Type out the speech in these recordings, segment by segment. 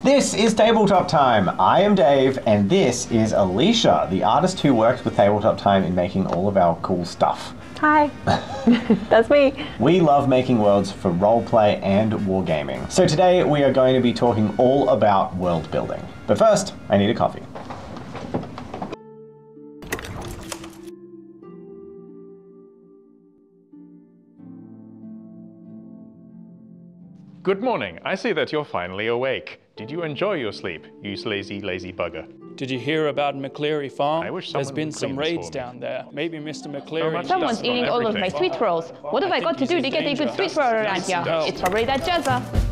This is Tabletop Time. I am Dave, and this is Alicia, the artist who works with Tabletop Time in making all of our cool stuff. Hi, that's me. We love making worlds for roleplay and wargaming. So today we are going to be talking all about world building. But first, I need a coffee. Good morning. I see that you're finally awake. Did you enjoy your sleep, you lazy bugger? Did you hear about McCleary Farm? I wish There's someone been would some clean this raids for me. down there. Maybe Mr. McCleary. Someone's eating all of my sweet rolls. What have I got to do to get a good sweet roll around here? It's probably that Jazza.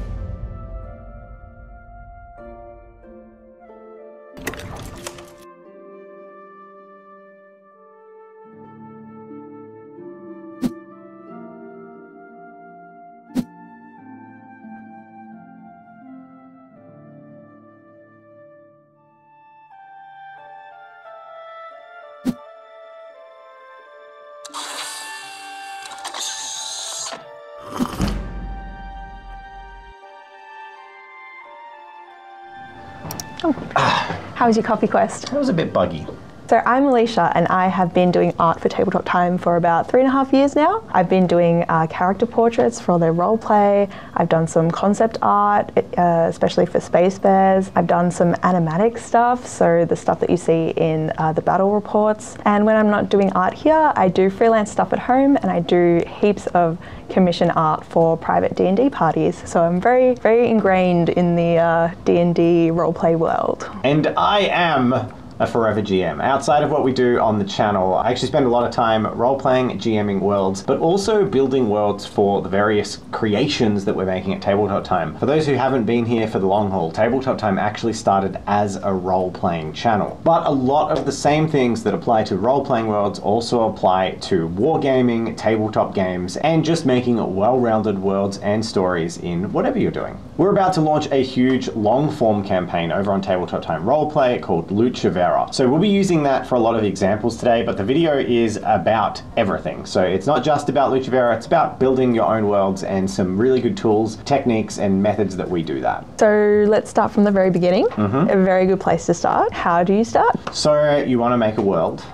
How was your coffee quest? That was a bit buggy. So I'm Alicia, and I have been doing art for Tabletop Time for about 3.5 years now. I've been doing character portraits for their role play. I've done some concept art, especially for Space Bears. I've done some animatic stuff, so the stuff that you see in the battle reports. And when I'm not doing art here, I do freelance stuff at home, and I do heaps of commission art for private D&D parties. So I'm very, very ingrained in the D&D roleplay world. And I am a forever GM. Outside of what we do on the channel, I actually spend a lot of time role-playing, GMing worlds, but also building worlds for the various creations that we're making at Tabletop Time. For those who haven't been here for the long haul, Tabletop Time actually started as a role-playing channel. But a lot of the same things that apply to role-playing worlds also apply to wargaming, tabletop games, and just making well-rounded worlds and stories in whatever you're doing. We're about to launch a huge long-form campaign over on Tabletop Time Roleplay called Lucha Vera. So we'll be using that for a lot of examples today, but the video is about everything. So it's not just about Lucha Vera, it's about building your own worlds and some really good tools, techniques, and methods that we do that. So let's start from the very beginning. A very good place to start. How do you start? So you want to make a world.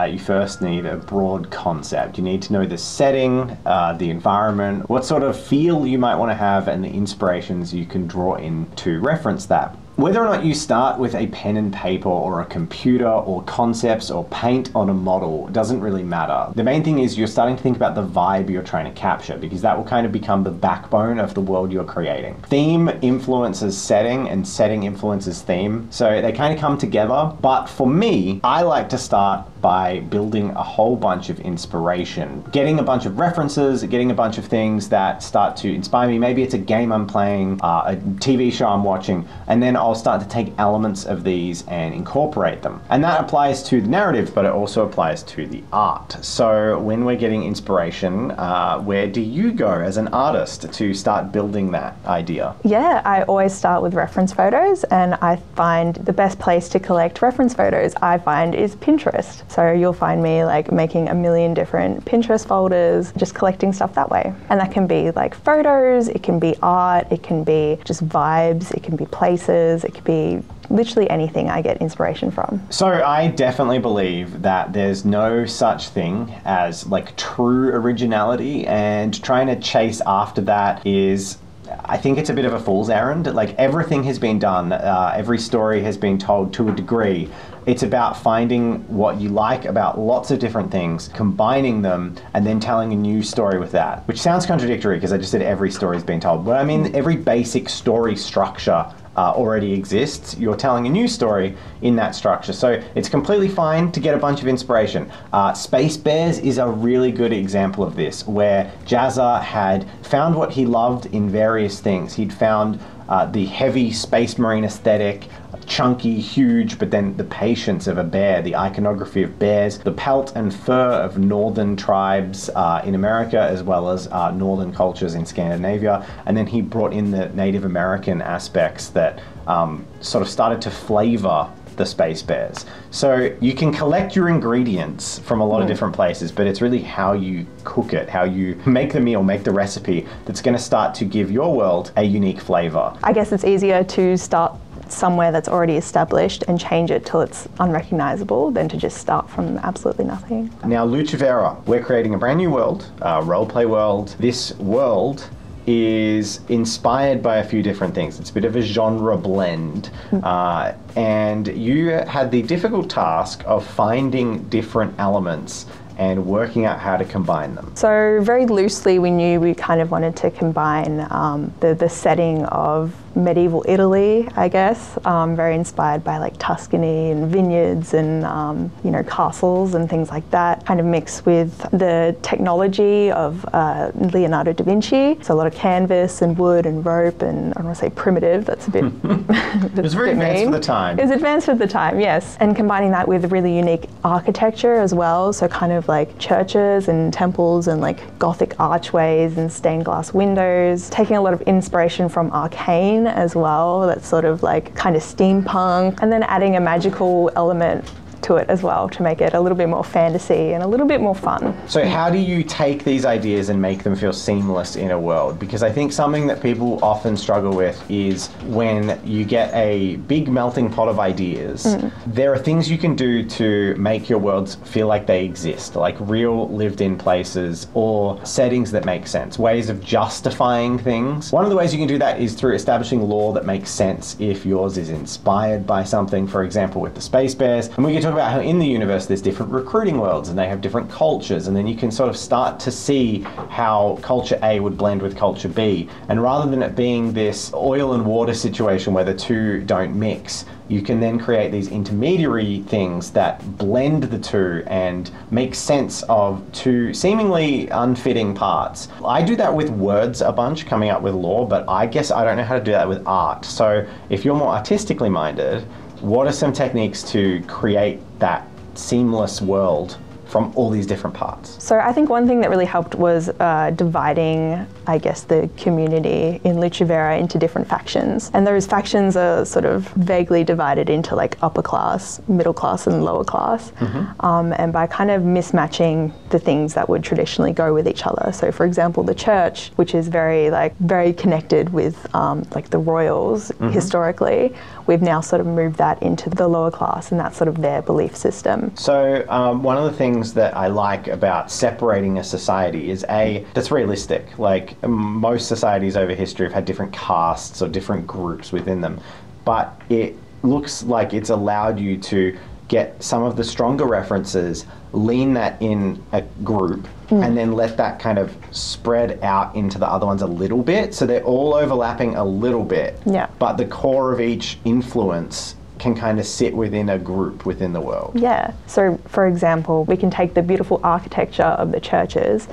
You first need a broad concept. You need to know the setting, the environment, what sort of feel you might want to have, and the inspirations you can draw in to reference that. Whether or not you start with a pen and paper or a computer or concepts or paint on a model doesn't really matter. The main thing is you're starting to think about the vibe you're trying to capture, because that will kind of become the backbone of the world you're creating. Theme influences setting and setting influences theme. So they kind of come together. But for me, I like to start by building a whole bunch of inspiration, getting a bunch of references, getting a bunch of things that start to inspire me. Maybe it's a game I'm playing, a TV show I'm watching, and then I'll start to take elements of these and incorporate them. And that applies to the narrative, but it also applies to the art. So when we're getting inspiration, where do you go as an artist to start building that idea? Yeah, I always start with reference photos, and I find the best place to collect reference photos I find is Pinterest. So you'll find me like making a million different Pinterest folders, just collecting stuff that way. And that can be like photos, it can be art, it can be just vibes, it can be places, it could be literally anything I get inspiration from. So I definitely believe that there's no such thing as like true originality, and trying to chase after that is, I think it's a bit of a fool's errand. Like everything has been done, every story has been told to a degree. It's about finding what you like about lots of different things, combining them, and then telling a new story with that. Which sounds contradictory because I just said every story's been told. But I mean, every basic story structure already exists. You're telling a new story in that structure. So it's completely fine to get a bunch of inspiration. Space Bears is a really good example of this, where Jazza had found what he loved in various things. He'd found the heavy space marine aesthetic, chunky, huge, but then the patience of a bear, the iconography of bears, the pelt and fur of northern tribes in America, as well as northern cultures in Scandinavia. And then he brought in the Native American aspects that sort of started to flavor the Space Bears. So you can collect your ingredients from a lot of different places, but it's really how you cook it, how you make the meal, make the recipe, that's going to start to give your world a unique flavor. I guess it's easier to start somewhere that's already established and change it till it's unrecognizable than to just start from absolutely nothing. Now, Lucifera, we're creating a brand new world, a roleplay world. This world is inspired by a few different things. It's a bit of a genre blend. And you had the difficult task of finding different elements and working out how to combine them. So very loosely, we knew we kind of wanted to combine the setting of medieval Italy, I guess, very inspired by like Tuscany and vineyards and you know, castles and things like that, kind of mixed with the technology of Leonardo da Vinci. So a lot of canvas and wood and rope, and I don't want to say primitive, that's a bit It was very advanced for the time. It was advanced for the time, yes. And combining that with really unique architecture as well, so kind of like churches and temples and like Gothic archways and stained glass windows, taking a lot of inspiration from Arcane as well, that's sort of like kind of steampunk, and then adding a magical element to it as well to make it a little bit more fantasy and a little bit more fun. So how do you take these ideas and make them feel seamless in a world? Because I think something that people often struggle with is when you get a big melting pot of ideas, there are things you can do to make your worlds feel like they exist, like real lived-in places or settings that make sense, ways of justifying things. One of the ways you can do that is through establishing lore that makes sense if yours is inspired by something, for example with the Space Bears. And we can talk about how in the universe there's different recruiting worlds and they have different cultures, and then you can sort of start to see how culture A would blend with culture B. And rather than it being this oil and water situation where the two don't mix, you can then create these intermediary things that blend the two and make sense of two seemingly unfitting parts. I do that with words a bunch, coming up with lore, but I guess I don't know how to do that with art. So if you're more artistically minded, what are some techniques to create that seamless world from all these different parts? So I think one thing that really helped was dividing, I guess, the community in Lucifera into different factions. And those factions are sort of vaguely divided into like upper class, middle class and lower class. And by kind of mismatching the things that would traditionally go with each other. So for example, the church, which is very connected with like the royals historically, we've now sort of moved that into the lower class, and that's sort of their belief system. So one of the things that I like about separating a society is that's realistic. Like most societies over history have had different castes or different groups within them, but it looks like it's allowed you to get some of the stronger references, lean that in a group, and then let that kind of spread out into the other ones a little bit. So they're all overlapping a little bit, but the core of each influence can kind of sit within a group within the world. Yeah. So for example, we can take the beautiful architecture of the churches,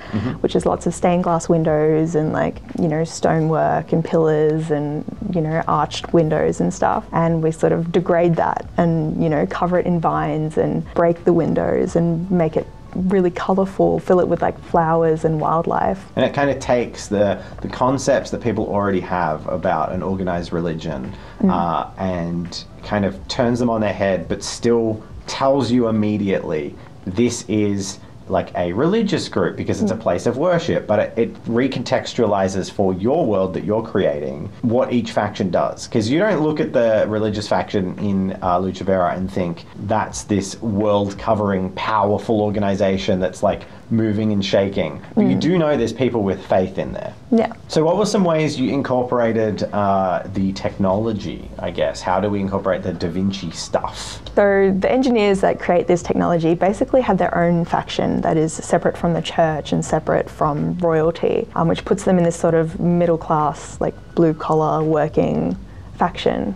which is lots of stained glass windows and like, you know, stonework and pillars and, you know, arched windows and stuff. And we sort of degrade that and, you know, cover it in vines and break the windows and make it really colourful, fill it with like flowers and wildlife. And it kind of takes the concepts that people already have about an organised religion and kind of turns them on their head, but still tells you immediately this is like a religious group because it's a place of worship, but it recontextualizes for your world that you're creating what each faction does. Because you don't look at the religious faction in Lucifera and think that's this world-covering, powerful organization that's like moving and shaking. But you do know there's people with faith in there. Yeah. So what were some ways you incorporated the technology, I guess? How do we incorporate the Da Vinci stuff? So the engineers that create this technology basically have their own faction that is separate from the church and separate from royalty, which puts them in this sort of middle class, like blue collar working faction.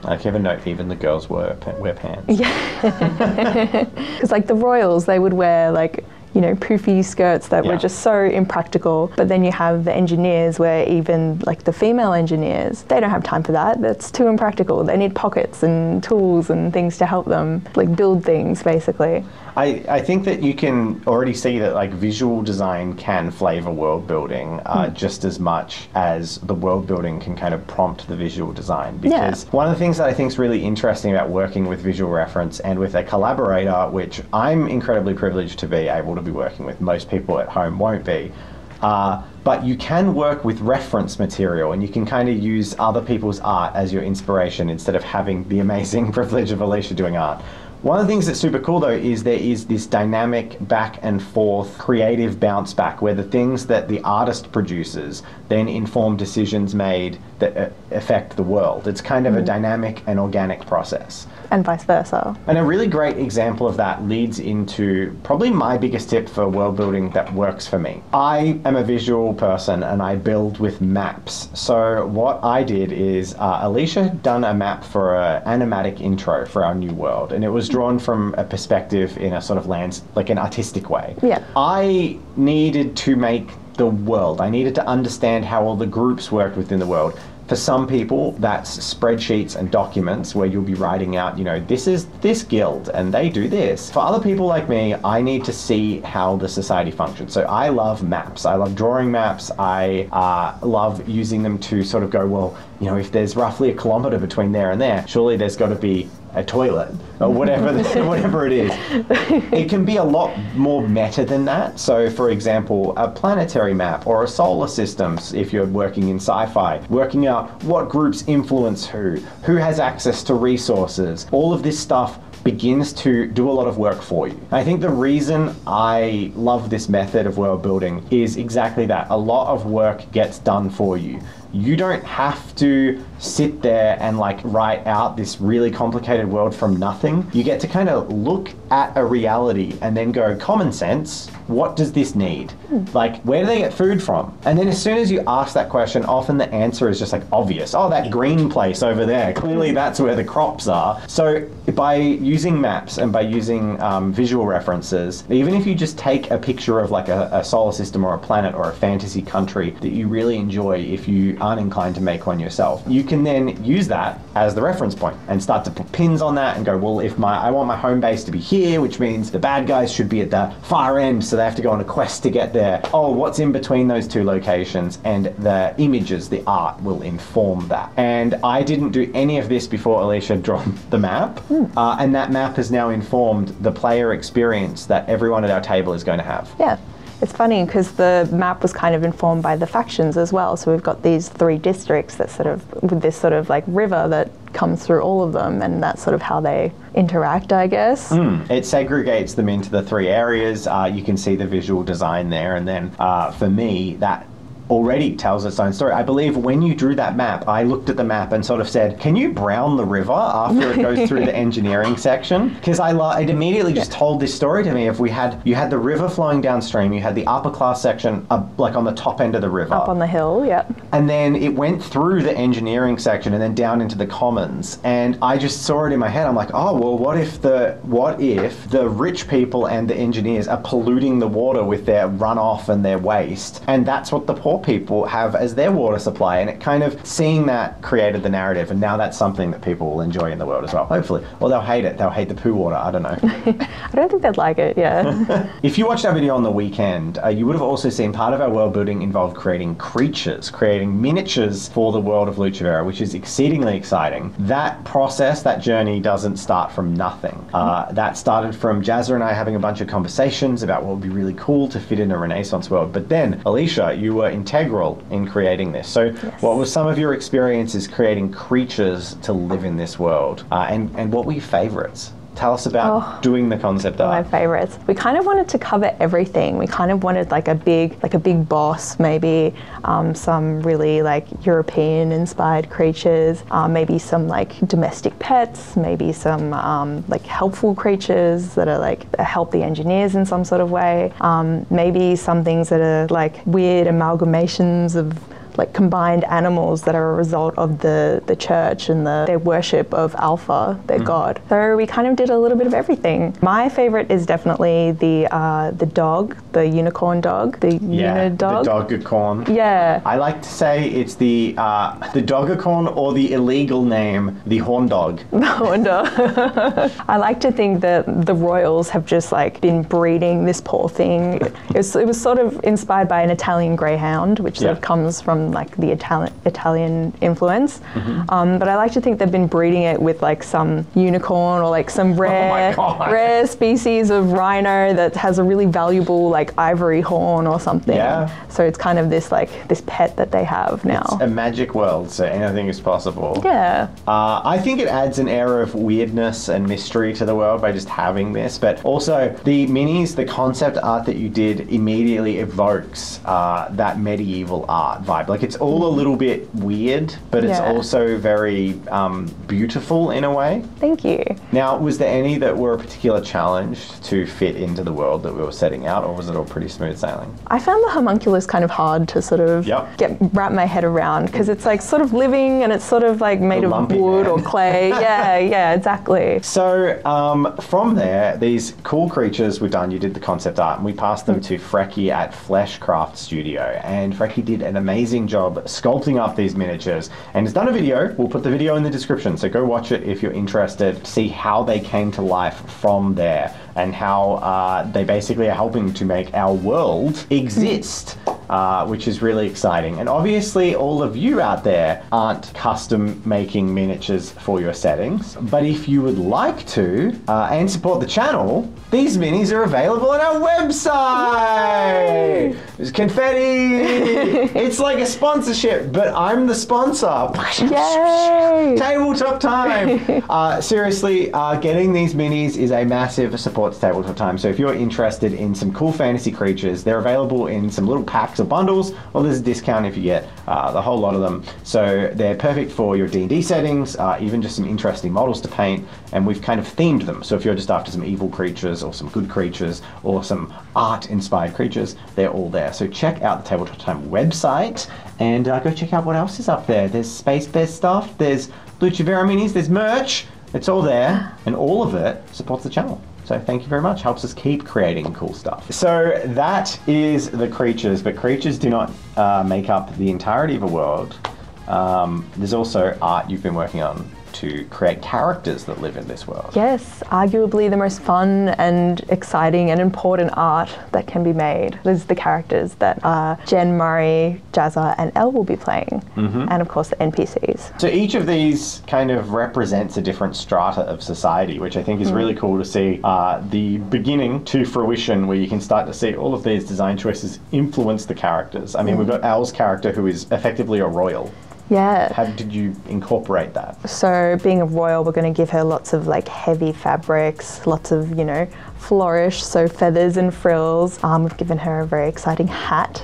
I have a note, even the girls wear pants. Yeah. Because like the royals, they would wear like, you know, poofy skirts that were just so impractical. But then you have the engineers where even like the female engineers, they don't have time for that. That's too impractical. They need pockets and tools and things to help them like build things basically. I think that you can already see that like visual design can flavor world building just as much as the world building can kind of prompt the visual design. Because one of the things that I think is really interesting about working with visual reference and with a collaborator, which I'm incredibly privileged to be able to be working with, most people at home won't be, but you can work with reference material and you can kind of use other people's art as your inspiration instead of having the amazing privilege of Alicia doing art. One of the things that's super cool though is there is this dynamic back and forth creative bounce back where the things that the artist produces then inform decisions made that affect the world. It's kind of a dynamic and organic process. And vice versa. And a really great example of that leads into probably my biggest tip for world building that works for me. I am a visual person and I build with maps. So what I did is Alicia had done a map for an animatic intro for our new world, and it was drawn from a perspective in a sort of like an artistic way. Yeah. I needed to make the world. I needed to understand how all the groups worked within the world. For some people, that's spreadsheets and documents where you'll be writing out, you know, this is this guild and they do this. For other people like me, I need to see how the society functions. So I love maps. I love drawing maps. I love using them to sort of go, well, you know, if there's roughly a kilometer between there and there, surely there's got to be a toilet or whatever whatever it is. It can be a lot more meta than that. So for example, a planetary map or a solar system, if you're working in sci-fi, working out what groups influence who has access to resources, all of this stuff begins to do a lot of work for you. I think the reason I love this method of world building is exactly that. A lot of work gets done for you. You don't have to sit there and like write out this really complicated world from nothing. You get to kind of look at a reality and then go, common sense, what does this need? Like, where do they get food from? And then as soon as you ask that question, often the answer is just like obvious. Oh, that green place over there, clearly that's where the crops are. So by using maps and by using visual references, even if you just take a picture of like a solar system or a planet or a fantasy country that you really enjoy, if you aren't inclined to make one yourself, you can then use that as the reference point and start to put pins on that and go, well, if I want my home base to be here, which means the bad guys should be at the far end, so they have to go on a quest to get there. Oh, what's in between those two locations? And the images, the art will inform that. And I didn't do any of this before Alicia had drawn the map, and that map has now informed the player experience that everyone at our table is going to have. Yeah. It's funny because the map was kind of informed by the factions as well. So we've got these 3 districts that sort of, with this sort of like river that comes through all of them, and that's sort of how they interact, I guess. It segregates them into the 3 areas. You can see the visual design there. And then for me, that already tells its own story. I believe when you drew that map, I looked at the map and sort of said, can you brown the river after it goes through the engineering section? Because it immediately just told this story to me. If you had the river flowing downstream, you had the upper class section like on the top end of the river. Up on the hill, yep. And then it went through the engineering section and then down into the commons. And I just saw it in my head. I'm like, oh, well, what if the rich people and the engineers are polluting the water with their runoff and their waste? And that's what the poor people have as their water supply, and it kind of seeing that created the narrative, and now that's something that people will enjoy in the world as well, hopefully. Or they'll hate it. They'll hate the poo water. I don't know. I don't think they'd like it, yeah. If you watched our video on the weekend, you would have also seen part of our world building involved creating creatures, creating miniatures for the world of Lucifera, which is exceedingly exciting. That process, that journey doesn't start from nothing. That started from Jazza and I having a bunch of conversations about what would be really cool to fit in a Renaissance world. But then, Alicia, you were integral in creating this. So yes. What were some of your experiences creating creatures to live in this world? And what were your favorites? Tell us about doing the concept art. My favorites. We kind of wanted to cover everything. We kind of wanted like a big boss, maybe some really like European inspired creatures, maybe some like domestic pets, maybe some like helpful creatures that are like help the engineers in some sort of way, maybe some things that are like weird amalgamations of like combined animals that are a result of the church and their worship of Alpha, their god. So we kind of did a little bit of everything. My favorite is definitely the dog, the unicorn dog, the unidog. The dogacorn. Yeah. I like to say it's the dogacorn, or the illegal name, the horn dog. The horn dog. I like to think that the royals have just like been breeding this poor thing. It was sort of inspired by an Italian greyhound, which sort of comes from from like the Italian influence. But I like to think they've been breeding it with like some unicorn or like some rare species of rhino that has a really valuable like ivory horn or something. So it's kind of this like this pet that they have now. It's a magic world, so anything is possible. I think it adds an air of weirdness and mystery to the world by just having this, but also the minis, the concept art that you did immediately evokes that medieval art vibe. Like it's all a little bit weird, but it's also very beautiful in a way. Thank you. Now, was there any that were a particular challenge to fit into the world that we were setting out, or was it all pretty smooth sailing? I found the homunculus kind of hard to sort of wrap my head around, because it's like sort of living and it's sort of like made of wood or clay. Yeah, exactly. So from there, these cool creatures were done. You did the concept art, and we passed them to Frecky at Fleshcraft Studio, and Frecky did an amazing job sculpting up these miniatures and has done a video. We'll put the video in the description, so go watch it if you're interested, see how they came to life from there and how they basically are helping to make our world exist, which is really exciting. And obviously all of you out there aren't custom making miniatures for your settings, but if you would like to and support the channel, these minis are available on our website. There's confetti. It's like a sponsorship, but I'm the sponsor. Yay! Tabletop time. Seriously, getting these minis is a massive support to Tabletop time. So if you're interested in some cool fantasy creatures, they're available in some little packs or bundles, or there's a discount if you get the whole lot of them. So they're perfect for your D&D settings, even just some interesting models to paint, and we've kind of themed them. So if you're just after some evil creatures or some good creatures or some art-inspired creatures, they're all there. So check out the Tabletop Time website and go check out what else is up there. There's Space Bear stuff, there's Lucha Vera minis, there's merch. It's all there, and all of it supports the channel. So thank you very much. Helps us keep creating cool stuff. So that is the creatures, but creatures do not make up the entirety of a world. There's also art you've been working on to create characters that live in this world. Yes, arguably the most fun and exciting and important art that can be made is the characters that Jen, Murray, Jazza and Elle will be playing, and of course the NPCs. So each of these kind of represents a different strata of society, which I think is really cool to see the beginning to fruition, where you can start to see all of these design choices influence the characters. I mean, we've got Elle's character, who is effectively a royal. Yeah. How did you incorporate that? So being a royal, we're going to give her lots of like heavy fabrics, lots of, you know, flourish, so feathers and frills. We've given her a very exciting hat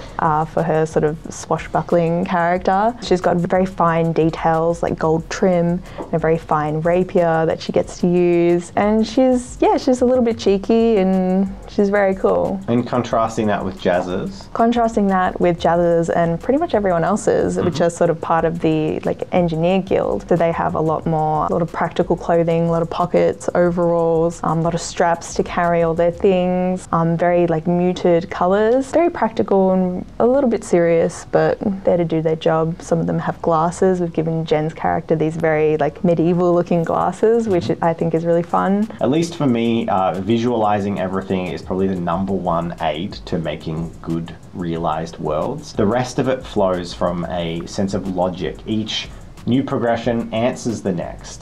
for her sort of swashbuckling character. She's got very fine details like gold trim and a very fine rapier that she gets to use. And she's a little bit cheeky and she's very cool. And contrasting that with Jazza's? Contrasting that with Jazza's and pretty much everyone else's, which are sort of part of the like engineer guild. So they have a lot of practical clothing, a lot of pockets, overalls, a lot of straps to carry all their things, very like muted colors, very practical and a little bit serious, but there to do their job. Some of them have glasses. We've given Jen's character these very like medieval looking glasses, which I think is really fun. At least for me, visualizing everything is probably the #1 aid to making good realized worlds. The rest of it flows from a sense of logic. Each new progression answers the next.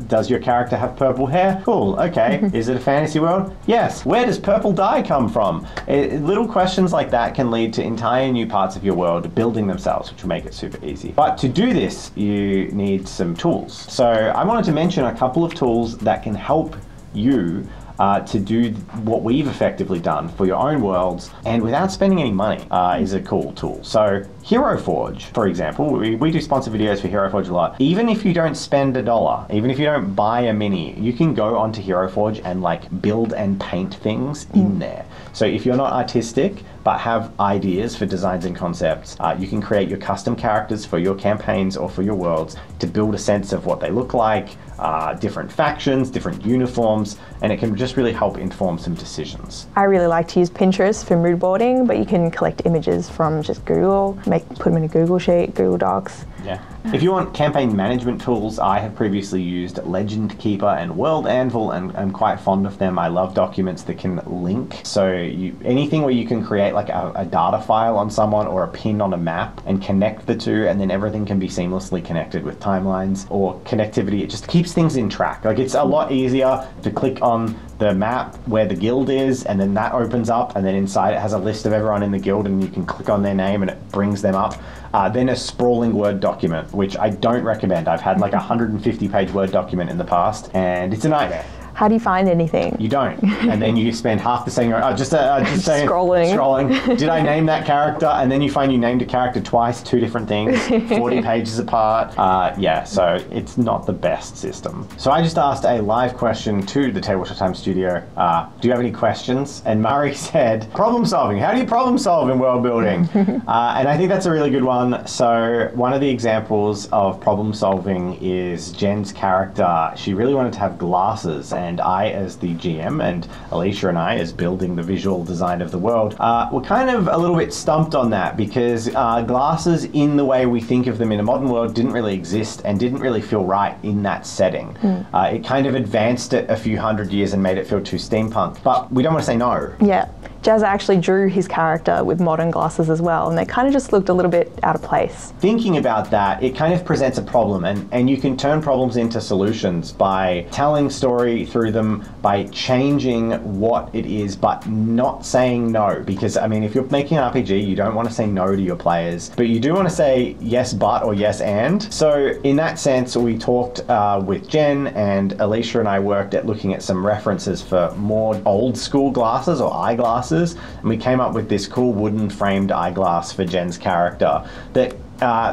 Does your character have purple hair? Cool, okay. Is it a fantasy world? Yes. Where does purple dye come from? Little questions like that can lead to entire new parts of your world building themselves, which will make it super easy. But to do this, you need some tools. So I wanted to mention a couple of tools that can help you to do what we've effectively done for your own worlds, and without spending any money, is a cool tool. So Hero Forge, for example, we do sponsor videos for Hero Forge a lot. Even if you don't spend $1, even if you don't buy a mini, you can go onto Hero Forge and like build and paint things in there. So if you're not artistic but have ideas for designs and concepts, you can create your custom characters for your campaigns or for your worlds to build a sense of what they look like, different factions, different uniforms, and it can just really help inform some decisions. I really like to use Pinterest for mood boarding, but you can collect images from just Google, put them in a Google sheet, Google Docs, Yeah. If you want campaign management tools, I have previously used Legend Keeper and World Anvil, and I'm quite fond of them. I love documents that can link. So anything where you can create like a data file on someone or a pin on a map and connect the two, and then everything can be seamlessly connected with timelines or connectivity. It just keeps things in track. Like, it's a lot easier to click on the map where the guild is, and then that opens up, and then inside it has a list of everyone in the guild, and you can click on their name and it brings them up. Then a sprawling Word document, which I don't recommend. I've had like a 150-page Word document in the past, and it's a nightmare. How do you find anything? You don't. And then you spend half the saying, just saying, scrolling. Did I name that character? And then you find you named a character twice, 2 different things, 40 pages apart. Yeah, so it's not the best system. So I just asked a live question to the Tabletop Time studio. Do you have any questions? And Murray said, problem solving. How do you problem solve in world building? And I think that's a really good one. So one of the examples of problem solving is Jen's character. She really wanted to have glasses, and I, as the GM, and Alicia and I, as building the visual design of the world, were kind of a little bit stumped on that, because glasses in the way we think of them in a modern world didn't really exist and didn't really feel right in that setting. It kind of advanced it a few hundred years and made it feel too steampunk, but we don't want to say no. Yeah. Jazz actually drew his character with modern glasses as well, and they kind of just looked a little bit out of place. Thinking about that, it kind of presents a problem, and you can turn problems into solutions by telling story through them, by changing what it is, but not saying no. Because, I mean, if you're making an RPG, you don't want to say no to your players, but you do want to say yes but or yes and. So in that sense, we talked with Jen, and Alicia and I worked at looking at some references for more old school glasses or eyeglasses. And we came up with this cool wooden framed eyeglass for Jen's character that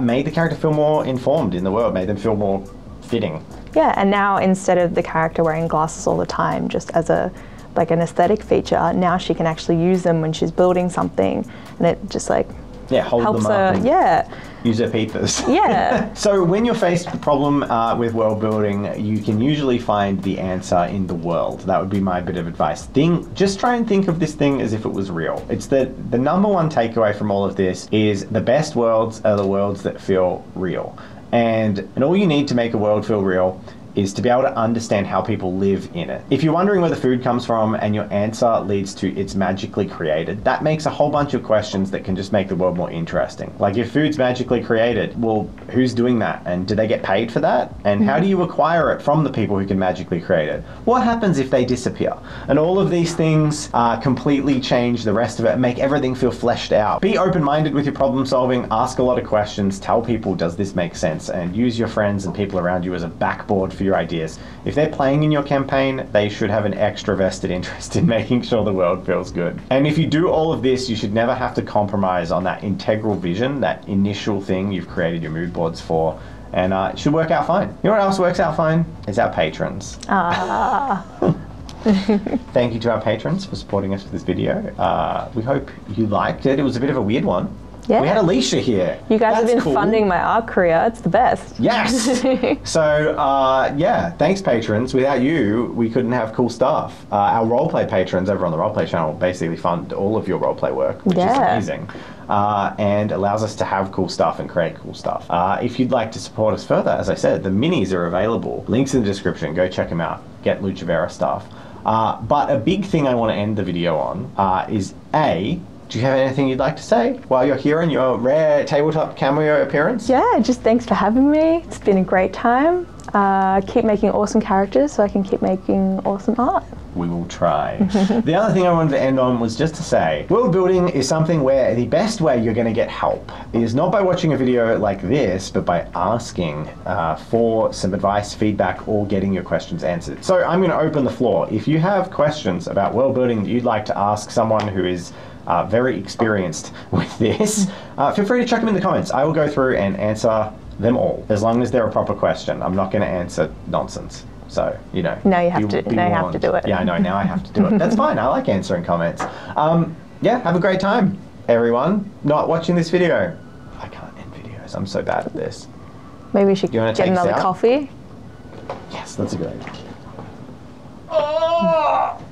made the character feel more informed in the world, made them feel more fitting. Yeah, and now instead of the character wearing glasses all the time, just as an aesthetic feature, now she can actually use them when she's building something, and it just like hold helps them up. her. Use her peepers. Yeah. So when you're faced with a problem with world building, you can usually find the answer in the world. That would be my bit of advice. Just try and think of this thing as if it was real. It's the number one takeaway from all of this is the best worlds are the worlds that feel real. And all you need to make a world feel real is to be able to understand how people live in it. If you're wondering where the food comes from and your answer leads to it's magically created, that makes a whole bunch of questions that can just make the world more interesting. Like, if food's magically created, well, who's doing that? And do they get paid for that? And how do you acquire it from the people who can magically create it? What happens if they disappear? And all of these things completely change the rest of it and make everything feel fleshed out. Be open-minded with your problem solving, ask a lot of questions, tell people, does this make sense? And use your friends and people around you as a backboard for your ideas. If they're playing in your campaign, they should have an extra vested interest in making sure the world feels good. And if you do all of this, you should never have to compromise on that integral vision, that initial thing you've created your mood boards for, and it should work out fine. You know what else works out fine? Is our patrons. Thank you to our patrons for supporting us with this video. We hope you liked it. It was a bit of a weird one. Yeah. We had Alicia here. You guys have been funding my art career. It's the best. Yes. So, yeah, thanks, patrons. Without you, we couldn't have cool stuff. Our roleplay patrons over on the roleplay channel basically fund all of your roleplay work, which is amazing. And allows us to have cool stuff and create cool stuff. If you'd like to support us further, as I said, the minis are available. Links in the description. Go check them out. Get Lucha Vera stuff. But a big thing I want to end the video on is do you have anything you'd like to say while you're here in your rare tabletop cameo appearance? Yeah, just thanks for having me. It's been a great time. Keep making awesome characters so I can keep making awesome art. We will try. The other thing I wanted to end on was just to say, world building is something where the best way you're going to get help is not by watching a video like this, but by asking for some advice, feedback, or getting your questions answered. So I'm going to open the floor. If you have questions about world building that you'd like to ask someone who is very experienced with this, feel free to chuck them in the comments. I will go through and answer them all, as long as they're a proper question. I'm not going to answer nonsense. So, you know. Now you have to do it. Yeah, I know, now I have to do it. That's fine, I like answering comments. Yeah, have a great time, everyone. Not watching this video. I can't end videos, I'm so bad at this. Maybe we should get another coffee. Yes, that's a good idea. Oh!